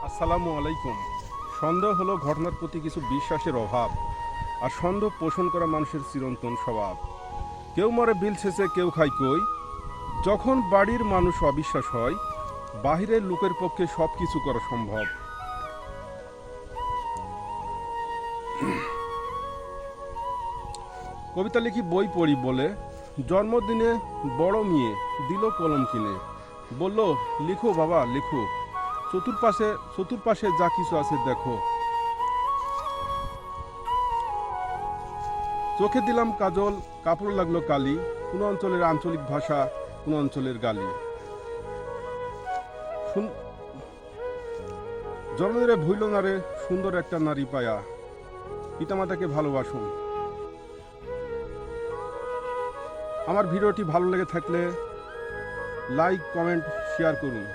আসসালামু আলাইকুম। সন্দেহ হলো ঘটনার প্রতি কিছু বিশ্বাসের অভাব, আর সন্দেহ পোষণ করা মানুষের চিরন্তন স্বভাব। কেউ মরে বিল ছেঁচে, কেউ খায় কই। যখন বাড়ির মানুষ অবিশ্বাস হয়, বাহিরের লোকের পক্ষে সব কিছু করা সম্ভব। কবিতা লিখি, বই পড়ি বলে জন্মদিনে বড় মেয়ে দিল কলম কিনে। বলল, লিখো বাবা লিখো, চতুর্পাশে যা কিছু আছে দেখো। চোখে দিলাম কাজল, কাপড় লাগলো কালি। কোন অঞ্চলের আঞ্চলিক ভাষা, কোন অঞ্চলের গালি। জন্মদিনে ভুইল না রে সুন্দর একটা নারী পায়া। পিতামাতাকে ভালোবাসুন। আমার ভিডিওটি ভালো লেগে থাকলে লাইক, কমেন্ট, শেয়ার করুন।